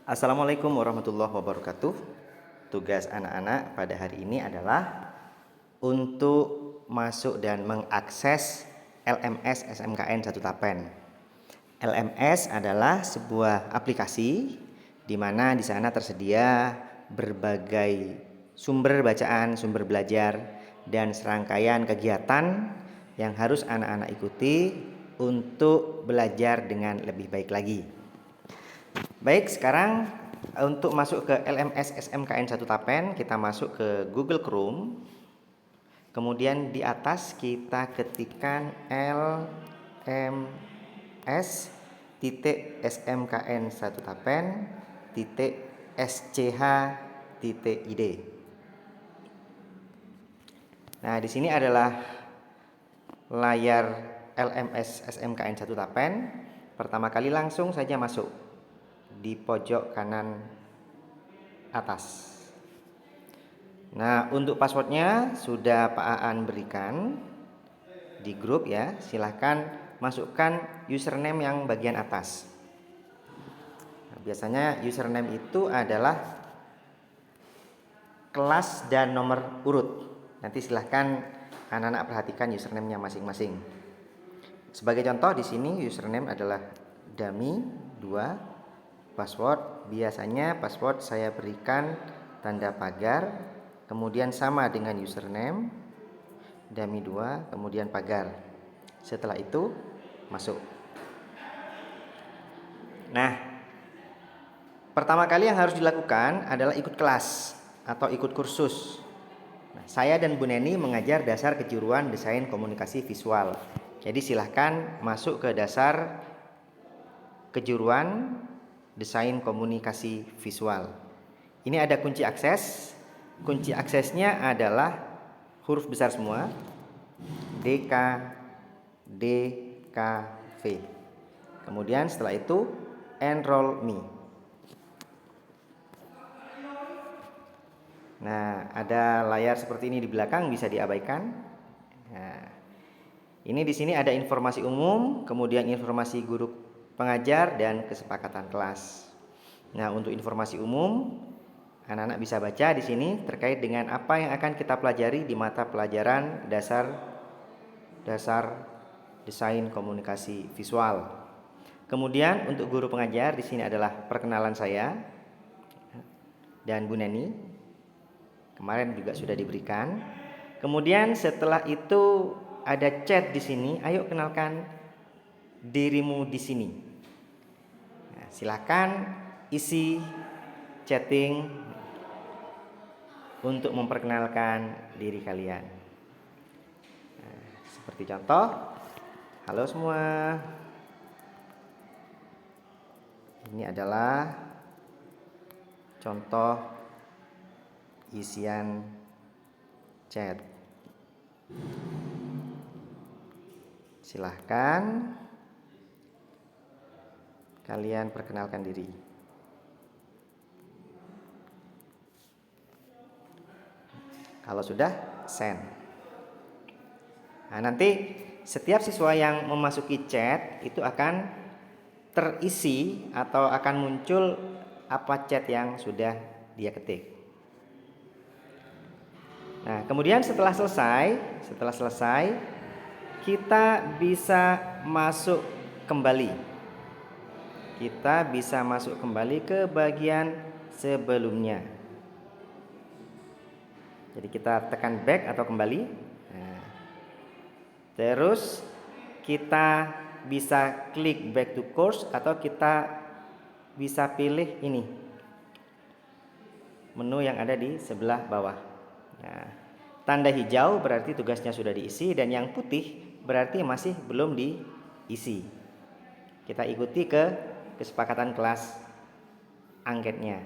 Assalamualaikum warahmatullahi wabarakatuh. Tugas anak-anak pada hari ini adalah untuk masuk dan mengakses LMS SMKN 1 Tapen. LMS adalah sebuah aplikasi di mana di sana tersedia berbagai sumber bacaan, sumber belajar, dan serangkaian kegiatan yang harus anak-anak ikuti untuk belajar dengan lebih baik lagi. Baik, sekarang untuk masuk ke LMS SMKN 1 Tapen, kita masuk ke Google Chrome. Kemudian di atas kita ketikkan LMS.SMKN 1 Tapen.sch.id. Nah, di sini adalah layar LMS SMKN 1 Tapen. Pertama kali langsung saja masuk di pojok kanan atas. Nah, untuk passwordnya sudah Pak Aan berikan di grup ya. Silahkan masukkan username yang bagian atas. Nah, biasanya username itu adalah kelas dan nomor urut. Nanti silahkan anak-anak perhatikan username-nya masing-masing. Sebagai contoh di sini username adalah dummy 2. Password, biasanya password saya berikan tanda pagar, kemudian sama dengan username, dummy 2, kemudian pagar. Setelah itu masuk. Nah, pertama kali yang harus dilakukan adalah ikut kelas atau ikut kursus. Nah, saya dan Bu Neni mengajar dasar kejuruan desain komunikasi visual. Jadi silahkan masuk ke dasar kejuruan desain komunikasi visual. Ini ada kunci akses. Kunci aksesnya adalah huruf besar semua. DK DKV. Kemudian setelah itu enroll me. Nah, ada layar seperti ini di belakang, bisa diabaikan. Nah, ini di sini ada informasi umum, kemudian informasi guru pengajar dan kesepakatan kelas. Nah, untuk informasi umum, anak-anak bisa baca di sini terkait dengan apa yang akan kita pelajari di mata pelajaran dasar desain komunikasi visual. Kemudian untuk guru pengajar di sini adalah perkenalan saya dan Bu Neni. Kemarin juga sudah diberikan. Kemudian setelah itu ada chat di sini. Ayo kenalkan dirimu di sini. Silakan isi chatting untuk memperkenalkan diri kalian. Nah, seperti contoh, halo semua. Ini adalah contoh isian chat. Silahkan kalian perkenalkan diri. Kalau sudah, send. Nah, nanti setiap siswa yang memasuki chat itu akan terisi atau akan muncul apa chat yang sudah dia ketik. Nah, kemudian setelah selesai kita bisa masuk kembali. Kita bisa masuk kembali ke bagian sebelumnya. Jadi kita tekan back atau kembali. Nah, terus kita bisa klik back to course atau kita bisa pilih ini menu yang ada di sebelah bawah. Nah, tanda hijau berarti tugasnya sudah diisi dan yang putih berarti masih belum diisi. Kita ikuti ke kesepakatan kelas angketnya.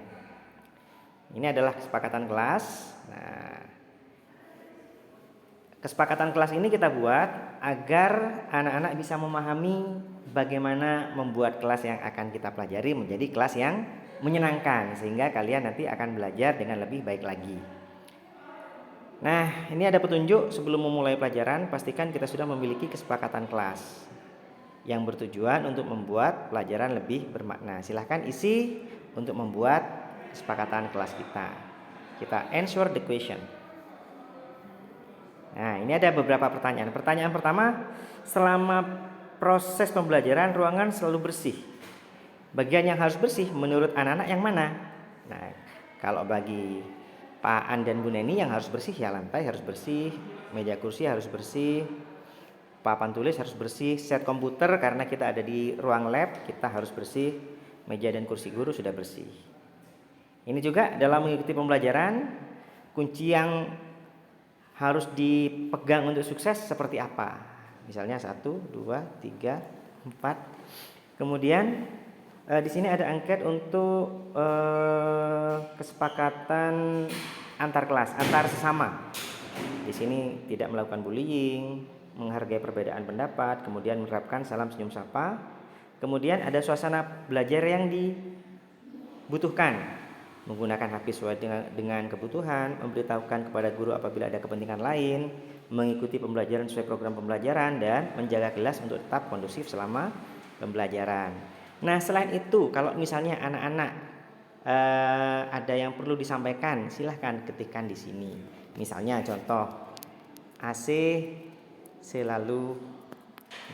Ini adalah kesepakatan kelas. Nah, kesepakatan kelas ini kita buat agar anak-anak bisa memahami bagaimana membuat kelas yang akan kita pelajari menjadi kelas yang menyenangkan, sehingga kalian nanti akan belajar dengan lebih baik lagi. Nah, ini ada petunjuk sebelum memulai pelajaran, pastikan kita sudah memiliki kesepakatan kelas yang bertujuan untuk membuat pelajaran lebih bermakna. Silahkan isi untuk membuat kesepakatan kelas kita. Kita answer the question. Nah, ini ada beberapa pertanyaan. Pertanyaan pertama, selama proses pembelajaran ruangan selalu bersih. Bagian yang harus bersih menurut anak-anak yang mana? Nah, kalau bagi Pak An dan Bu Neni yang harus bersih ya lantai harus bersih, meja kursi harus bersih, papan tulis harus bersih, set komputer karena kita ada di ruang lab kita harus bersih, meja dan kursi guru sudah bersih. Ini juga dalam mengikuti pembelajaran, kunci yang harus dipegang untuk sukses seperti apa? Misalnya 1, 2, 3, 4. Kemudian di sini ada angket untuk kesepakatan antar kelas, antar sesama. Di sini tidak melakukan bullying, menghargai perbedaan pendapat, kemudian menerapkan salam senyum sapa. Kemudian ada suasana belajar yang dibutuhkan, menggunakan HP sesuai dengan kebutuhan, memberitahukan kepada guru apabila ada kepentingan lain, mengikuti pembelajaran sesuai program pembelajaran, dan menjaga kelas untuk tetap kondusif selama pembelajaran. Nah, selain itu, kalau misalnya anak-anak ada yang perlu disampaikan, silahkan ketikkan di sini. Misalnya contoh, AC selalu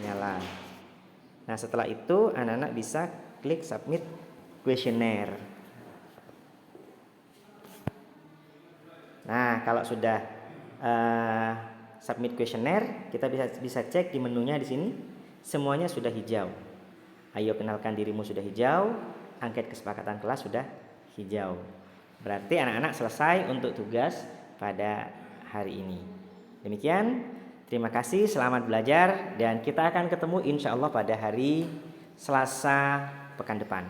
nyala. Nah, setelah itu anak-anak bisa klik submit questionnaire. Nah, kalau sudah submit questionnaire, kita bisa cek di menunya di sini, semuanya sudah hijau. Ayo kenalkan dirimu sudah hijau, angket kesepakatan kelas sudah hijau. Berarti anak-anak selesai untuk tugas pada hari ini. Demikian, terima kasih, selamat belajar, dan kita akan ketemu insya Allah pada hari Selasa pekan depan.